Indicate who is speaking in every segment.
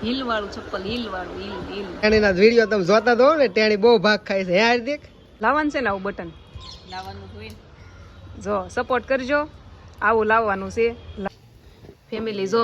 Speaker 1: Hill વાળું ચપ્પલ, hill વાળું, હિલ હિલ.
Speaker 2: ટેણીના વિડીયો તમે જોતા દો ને, ટેણી બહુ ભાગ ખાય છે. હે હાર્દિક?
Speaker 1: લાવવાનું છે ને આવું બટન લાવવાનું હોય. જો સપોર્ટ કરજો, આવું લાવવાનું છે. ફેમિલી જો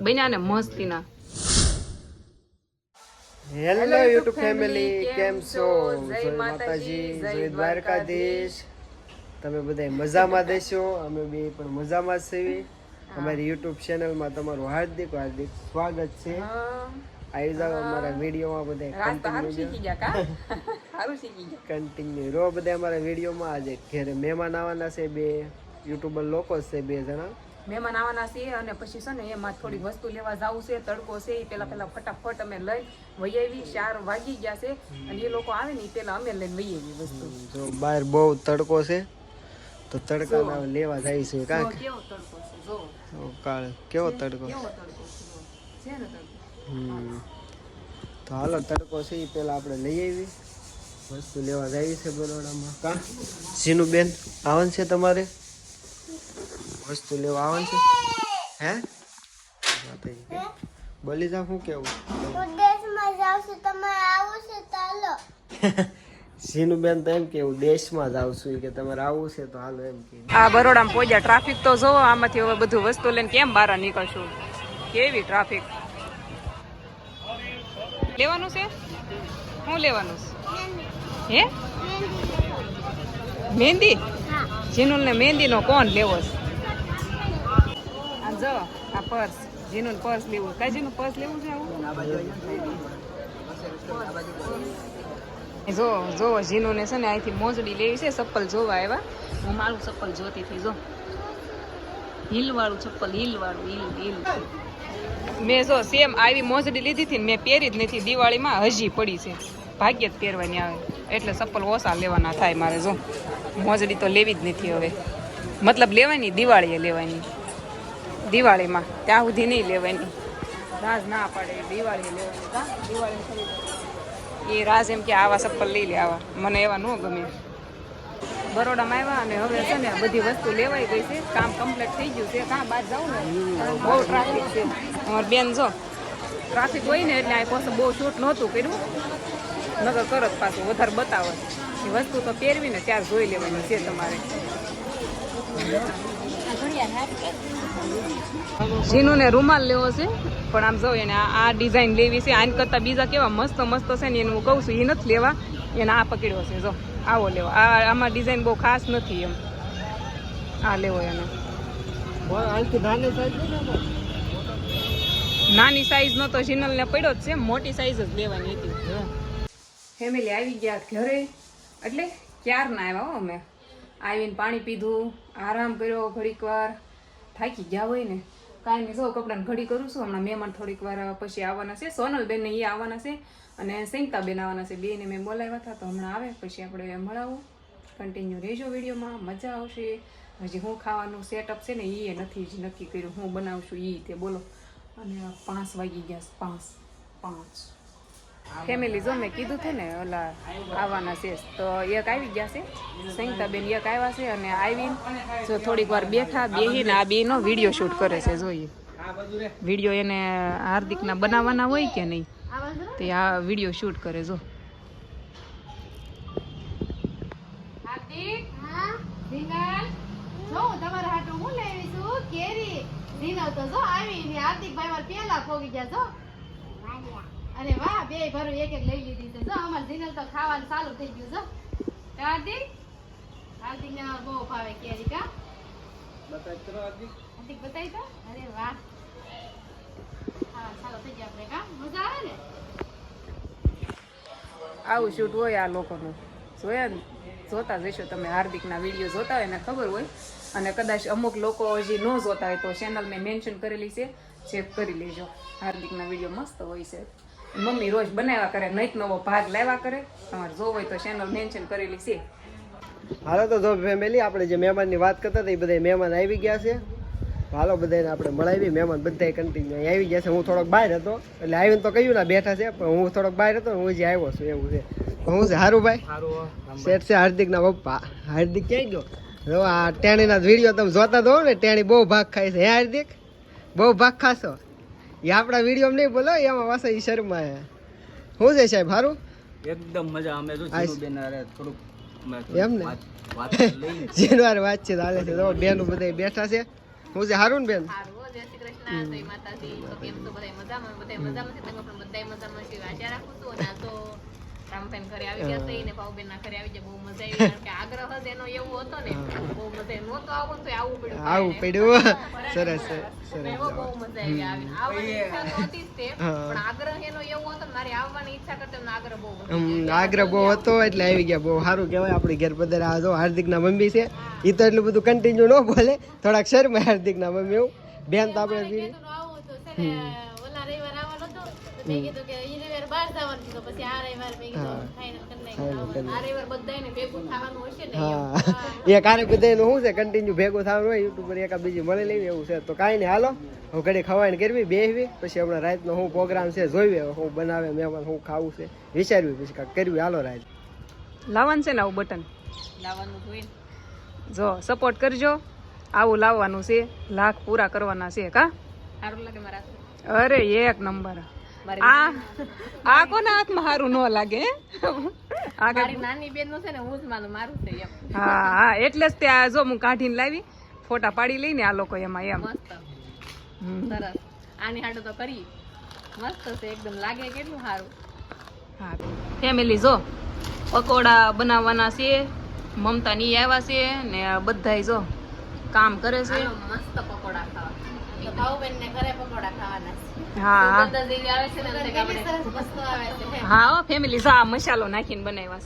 Speaker 1: બન્યા ને મસ્તીના.
Speaker 2: હેલો યુટ્યુબ ફેમિલી, કેમ છો? જય માતાજી, જય દ્વારકાધીશ. તમે બધા મજામાં દેશો, અમે બે પણ મજામાં જ છીએ. અમારી યુટ્યુબ ચેનલમાં તમારું હાર્દિક હાર્દિક સ્વાગત છે. આવી જાવ અમારા વિડીયોમાં બધા કન્ટિન્યુ રો બધા અમારા વિડીયોમાં. આજે ઘરે મહેમાન આવવાના છે, બે યુટ્યુબર લોકો છે, 2 જણા
Speaker 1: મહેમાન આવવાના છે. અને પછી છે ને એમાં થોડી વસ્તુ લેવા જવું છે. તડકો છે એ પેલા ફટાફટ અમે લઈ વહી આવી. 4 વાગી ગયા છે અને એ લોકો આવે ને પેલા અમે લઈને વહી આવી વસ્તુ.
Speaker 2: જો બહાર બહુ તડકો છે તો તડકા લેવા જાય છે. કાંક
Speaker 1: કેવો તડકો છે જો,
Speaker 2: કાળ કેવો તડકો
Speaker 1: છે ને તડકો.
Speaker 2: તો હાલો, તડકો છે એ પેલા આપણે લઈ આવી વસ્તુ લેવા જાય છે બરોડામાં. કા સીનુ બેન આવવાનું છે તમારે? વસ્તુ લેવા આવવાનું છે? હે બોલી જા, શું કેવું? સીનુ બેન તો એમ કેવું દેશમાં જ આવશું કે તમારે આવવું છે તો હાલો એમ કે.
Speaker 1: આ બરોડામાં પહોંચ્યા. ટ્રાફિક તો જો આમાંથી હવે બધું વસ્તુ લઈને કેમ બહાર નીકળશું? કેવી ટ્રાફિક. લેવાનું છે? શું લેવાનું છે? હે મહેંદી? જીનુલ ને મહેંદી નો કોણ લેવો છે? આ જો આ પર્સ, જીનુલ પર્સ લેવું. કઈ જીનું પર્સ લેવું છે? આવું જો જો જીનુ ને છે ને અહીંથી મોજડી લેવી છે. ચપ્પલ જોવા આવ્યા. હું મારું ચપ્પલ જોતી હતી. જો હિલ વાળું ચપ્પલ, હિલ વાળું, હિલ હિલ. મેં જો સેમ આવી મોજડી લીધી હતી ને મેં પહેરી જ નથી. દિવાળીમાં હજી પડી છે, ભાગ્ય જ પહેરવાની આવે એટલે ચપ્પલ ઓછા લેવાના થાય મારે. જો મોજડી તો લેવી જ નથી હવે, મતલબ લેવાની દિવાળીએ લેવાની, દિવાળીમાં ત્યાં સુધી નહીં લેવાની. રાજ ના પાડે દિવાળીએ લેવાની. દિવાળી એ રાજ એમ કે આવા ચપ્પલ લઈ લે, આવા મને એવા ન ગમે. બરોડામાં આવ્યા અને હવે છે ને બધી વસ્તુ લેવાઈ ગઈ છે. કામ કમ્પ્લીટ થઈ ગયું છે. કાં બહાર જાઉં ને બહુ ટ્રાફિક છે. અમારી બેન જો ટ્રાફિક હોય ને એટલે આ પાસે બહુ શૂટ નહોતું કર્યું, નગર કરત પાછું વધારે બતાવે. એ વસ્તુ તો પહેરવી ને ત્યારે જોઈ લેવાની છે તમારે. જીનું ને રૂમાલ લેવો છે પણ આમ જો એને આ ડિઝાઇન લેવી છે. આને કરતાં બીજા કેવા મસ્ત મસ્ત છે ને એને હું કહું છું એ નથી લેવા, એને આ પકડ્યો છે. જો આવો લેવો. આમાં ડિઝાઇન બહુ ખાસ નથી એમ, આ લેવો એને. નાની સાઈઝ નો તો જીનલ ને પડ્યો જ છે, મોટી સાઈઝ જ લેવાની હતી. ફેમિલી આવી ગયા ઘરે એટલે ક્યાર ના આવ્યા હો. અમે આવીને પાણી પીધું, આરામ કર્યો ઘડીક વાર. થાકી ગયા હોય ને કાંઈ નહીં. જો કપડાને ઘડી કરું છું. હમણાં મહેમાન થોડીક વાર પછી આવવાના છે. સોનલબેન ને એ આવવાના છે અને સંગીતાબેન આવવાના છે. બેને મેં બોલાવ્યા હતા તો હમણાં આવે પછી આપણે મળાવું. કન્ટિન્યુ રહેજો વિડીયોમાં, મજા આવશે. હજી હું ખાવાનું સેટઅપ છે ને એ નથી જ નક્કી કર્યું, હું બનાવશું એ તે બોલો. અને 5 વાગી ગયા. 5 ફેમિલી જો મેં કીધું હતું ને ઓલા આવવાના છે તો એક આવી ગયા છે. સંગીતાબેન એક આવ્યા છે અને આવીને જો થોડીક વાર બેઠા, બેહીને આ બેનો વિડીયો શૂટ કરે છે. જોઈએ વિડીયો એને હાર્દિકના બનાવવાના હોય કે નહીં તે આ વિડીયો શૂટ કરે. જો હાર્દિક રીંગણ જો તમારા હાટુ હું લેવી છું કેરી. રીંગણ તો જો આવી હાર્દિકભાઈ માર પેલા પોગી ગયા. જો અરે વાહ, 2 ભરું એક એક લઈ લીધી છે. જો અમાર જીનલ તો ખાવાનું ચાલુ થઈ ગયું. જો હાર્દિક ને બહુ ભાવે કેરી. કા હાર્દિક બતાવી તો. અરે વાહ, ચાલો થઈ ગયા આપણે. કા મજા આવે ને આવું શૂટ હોય આ લોકોનું. જોયા ને, જોતા જઈશો તમે. હાર્દિકના વિડીયો જોતા હોય ને ખબર હોય, અને કદાચ અમુક લોકો હજી ન જોતા હોય તો ચેનલ મેં મેન્શન કરેલી છે, ચેક કરી લેજો. હાર્દિકના વિડીયો મસ્ત હોય છે. મમ્મી રોજ બનાવ્યા કરે, નઈક નવો ભાગ લાવ્યા કરે. તમારે જોવો હોય તો ચેનલ મેન્શન કરેલી છે.
Speaker 2: હાલો તો જો ફેમિલી, આપણે જે મહેમાનની વાત કરતા હતા એ બધા મહેમાન આવી ગયા છે. હાલો બધાને આપણે મળાવી. મહેમાન બધા કન્ટિન્યુ આવી ગયા છે. હું થોડોક બહાર હતો એટલે આવીને તો કહ્યું ના બેઠા છે, પણ હું થોડોક બહાર હતો ને હું જે આવ્યો છું એવું છે. હું છે હારું ભાઈ શેઠ છે હાર્દિકના પપ્પા. હાર્દિક ક્યાં ગયો? જો આ ટેણીના વિડીયો તમે જોતા દો ને, ટેણી બહુ ભાગ ખાય છે. હે હાર્દિક? બહુ ભાગ ખાશો? એ આપણા વિડીયો નહીં બોલો એમાં વાસા ઈ શર્મા શું છે સાહેબ સારું
Speaker 3: એકદમ મજા અમે તો જીનુબેન હારે થોડુંક
Speaker 2: એમ ને
Speaker 3: વાત લઈને
Speaker 2: જેનવાર વાતચીત હાલે છે તો બેનું બધા બેઠા છે શું છે સારું ને બેન
Speaker 1: જય શ્રી કૃષ્ણ જય માતાજી તો કેમ તો બધા મજામાં છે તમે પણ બધા મજામાં છે આશા રાખું છું અને આ તો રામભાઈ ઘરે આવી ગયા છે ને ભાવબેન ના ઘરે આવી ગયા બહુ મજા આવી કારણ કે આગ્રહ જ એનો એવો હતો ને બહુ મજા નહોતો આવું તો આવવું પડ્યું
Speaker 2: આવું પડ્યું સરસ
Speaker 1: એવો બહુ મજા આવી આવવાની ઈચ્છા તો હતી જ તે પણ આગ્રહ એનો એવો હતો ને મારી આવવાની ઈચ્છા કરતા એનો આગ્રહ બહુ હતો
Speaker 2: આગ્રહ બહુ હતો એટલે આવી ગયા બહુ સારું કહેવાય આપણી ઘેર પધારે આ જો હાર્દિકના મમ્મી છે એ તો એટલું બધું કન્ટિન્યુ ન બોલે થોડાક શર્મા હાર્દિકના મમ્મી એવું બેન તો આપણે એ કાર્ય બધાનું શું છે કન્ટિન્યુ ભેગું થવાનું હોય યુટ્યુબ પર એકા બીજી મળી લેવી એવું છે તો કાંઈ નહીં હાલો હું ઘડી ખવાઈને કરવી બેહવી પછી હમણાં રાતનો શું પ્રોગ્રામ છે જોઈવે શું બનાવે મહેમાન શું ખાવું છે વિચારવી પછી કાંઈક કરવી હાલો રાત
Speaker 1: લાવવાનું છે ને આવું બટન લાવવાનું જોઈને જો સપોર્ટ કરજો આવું લાવવાનું છે લાખ પૂરા કરવાના છે કા સારું લાગે મારા અરે એક નંબર આ કોના હાથમાં સારું ન લાગે નાની બેન નું છે ને હું જ માનું મારું છે એમ હા એટલે જ ત્યાં જો હું કાઢીને લાવી ફોટા પાડી લઈને આ લોકો એમાં એમ મસ્ત સરસ આની હાડો તો કરી મસ્ત છે એકદમ લાગે કેટલું સારું હા ફેમિલી જો પકોડા બનાવવાના છે મમતા ની આવ્યા છે ને બધાય જો કામ કરે છે મસ્ત પકોડા ખાવા હા ફેમિલી જા મસાલો નાખીને બનાવ્યા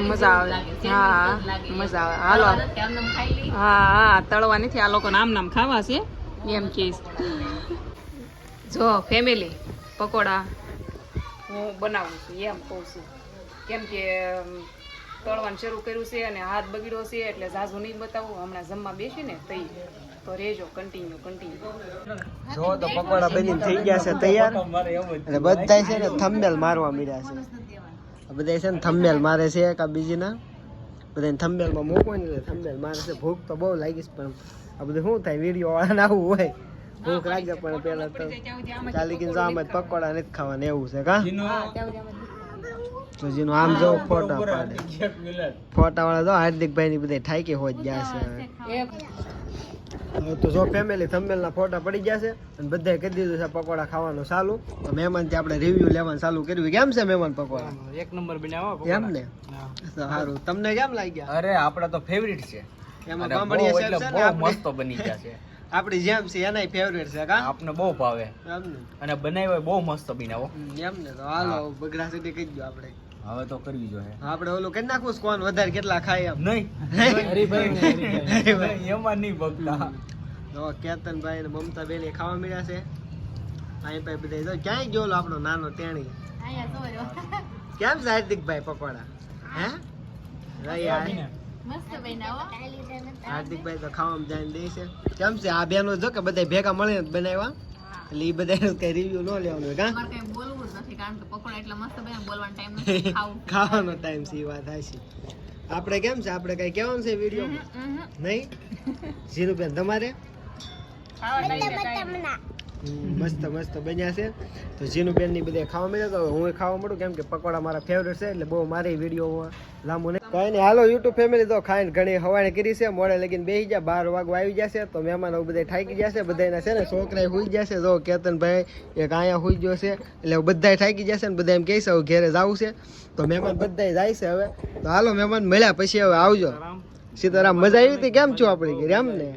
Speaker 1: મજા આવે મજા આવે હાલો હા તળવા નથી આ લોકો નામ નામ ખાવા છે એમ કે જો ફેમિલી પકોડા હું બનાવું છું એમ કહું છું કેમ કે તળવાનું શરૂ કર્યું છે અને હાથ બગડ્યો છે એટલે ઝાઝુ નહીં બતાવું હમણાં જમવા બેસી ને તઈ તો રેજો કન્ટિન્યુ
Speaker 2: જો તો પકોડા બની થઈ ગયા છે તૈયાર અને બધા છે ને થંબનેલ મારવા મળ્યા છે બધા છે ને થંબનેલ મારે છે કા બીજીના બધાને થંબનેલમાં મૂકો ને થંબનેલ મારે છે ભૂખ તો બહુ લાગી છે પણ આ બધું શું થાય વિડીયો વાળાને આવું હોય ભૂખ લાગે પણ પેલા તો ચાલી ગઈ જામ જ પકોડા નથી ખાવાના એવું છે કા તો જેનું આમ જો ફોટા પાડે ફોટા વાળા જો હાર્દિકભાઈ ની બધા ઠાકી હોત ગયા છે તો જો ફેમિલી થંબનેલના ફોટા પડી ગયા છે અને બધાએ કરી દીધું છે પકોડા ખાવાનું ચાલુ તો મહેમાનથી આપણે રિવ્યુ લેવાનું ચાલુ કર્યું કેમ છે મહેમાન પકોડા
Speaker 3: એક નંબર બનાવો
Speaker 2: એમ ને સારું તમને કેમ લાગ્યા
Speaker 3: અરે આપડા તો ફેવરિટ છે
Speaker 2: એમાં બામણીયા સાહેબ છે ને
Speaker 3: બહુ મસ્ત બની ગયા છે
Speaker 2: આપણી જેમ છે એનાય ફેવરેટ છે કા
Speaker 3: આપને બહુ ભાવે
Speaker 2: એમ ને
Speaker 3: અને બનાવ્યો બહુ મસ્ત બનાવો
Speaker 2: એમ ને તો હાલો બગડા સુધી કહી દો આપણે
Speaker 3: હવે તો કરવી જોઈએ
Speaker 2: આપણે ઓલું કરી નાખવું કોણ વધારે કેટલા ખાય એમ
Speaker 3: નહીં હરીભાઈ એમાં નહીં બગડા
Speaker 2: તો કેતનભાઈ ને મમતા બેન ખાવા મળ્યા છે અહીં ભાઈ બધા જો ક્યાંય ગયો આપણો નાનો ટેણી કેમ છે હાર્દિકભાઈ પકોડા હે હાર્દિકભાઈ તો ખાવામાં જઈને દે છે કેમ છે આ બેનો જો કે બધા ભેગા મળીને બનાવ્યા એટલે એ બધા કઈ રિવ્યુ ન લેવાનું કા ખાવાનો ટાઈમ છે એ વાત હાચી આપણે કેમ છે આપણે કઈ કહેવાનું છે વિડીયો નહીં જીરુબેન તમારે મસ્ત મસ્ત બન્યા છે તો જીનુબેન ની બધા ખાવા મળ્યા તો હું ખાવા મળું કેમ કે પકોડા મારા ફેવરેટ છે એટલે બહુ મારી વિડીયો લાંબુ નહીં કઈ નહીં હાલો યુટ્યુબ ફેમિલી તો ખાઈને ઘણી હવાણે કરી છે મોડે લગીને બેસી ગયા 12 વાગવા આવી જશે તો મહેમાનો બધા થાકી જશે બધાના છે ને છોકરા હુઈ જશે જો કેતનભાઈ એક અહીંયા હુઈ ગયો છે એટલે બધા થાકી જશે ને બધા એમ કહે છે ઘેરે જવું છે તો મહેમાન બધા જાય છે હવે તો હાલો મહેમાન મળ્યા પછી હવે આવજો સીતારામ મજા આવી હતી કેમ છો આપણી ઘરે એમ ને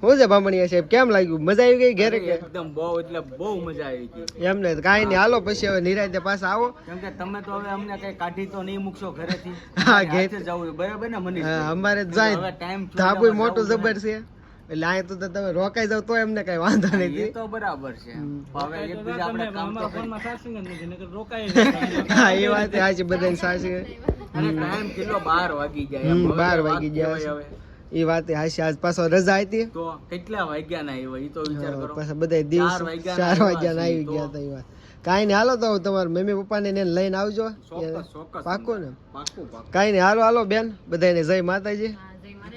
Speaker 2: શું છે બામણીયા સાહેબ કેમ લાગ્યું મજા આવી ગઈ ઘરે
Speaker 3: એકદમ બહુ એટલે બહુ મજા આવી ગઈ
Speaker 2: એમ ને કાંઈ નહીં હાલો પછી હવે નિરાંતે પાછા આવો
Speaker 3: કેમ કે તમે તો હવે અમને કઈ કાઢી તો નહીં મૂકશો ઘરેથી
Speaker 2: હા ઘેર
Speaker 3: જવું બરાબર ને મને
Speaker 2: અમારે જાય ધાબુ મોટું જબર છે એટલે અહીં તો તમે રોકાઈ જાવ તો એમને કઈ વાંધો નથી
Speaker 3: તો બરાબર છે હવે એકબીજા આપણે કામ તો
Speaker 2: હા એ વાત સાચી બધાને સાચી
Speaker 3: અને ટાઈમ કેટલો 12 વાગી જાય
Speaker 2: 12 વાગી ગયા એ વાત હાશી આજ પાછો રજા હતી
Speaker 3: તો કેટલા વાગ્યા ના આવ્યા ઈ તો વિચાર કરો
Speaker 2: પાછા બધા દિવસ 4 વાગ્યા ના આવી ગયા હતા એ વાત કાઈ નહીં હાલો તો તમારા મમ્મી પપ્પાને ને લઈને આવજો
Speaker 3: ચોક્કસ
Speaker 2: પાક્કો ને
Speaker 3: પાક્કું
Speaker 2: કાઈ નહીં હાલો હાલો બેન બધાને જય માતાજી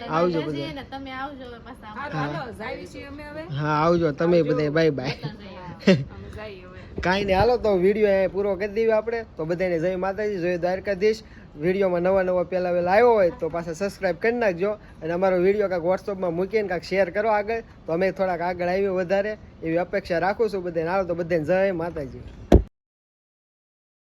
Speaker 2: આવજો બધા.
Speaker 4: ને તમે આવજો હવે પાછા
Speaker 1: હારું, હાલો, જાવી છીએ અમે હવે.
Speaker 2: હા આવજો તમે બધા, બાય બાય.
Speaker 1: અમે જઈએ હવે.
Speaker 2: કાંઈ નહીં, હાલો તો વિડીયો અહીંયા પૂરો કરી દઈએ આપણે. તો બધાને જય માતાજી, જય દ્વારકાધીશ. વિડીયોમાં નવા પહેલા આવ્યો હોય તો પાછા સબસ્ક્રાઈબ કરી નાખજો. અને અમારો વિડીયો કાંઈક વોટ્સઅપમાં મૂકીને કાંઈક શેર કરો આગળ, તો અમે થોડાક આગળ આવીએ વધારે એવી અપેક્ષા રાખું છું બધાને. હાલો તો બધાને જય માતાજી.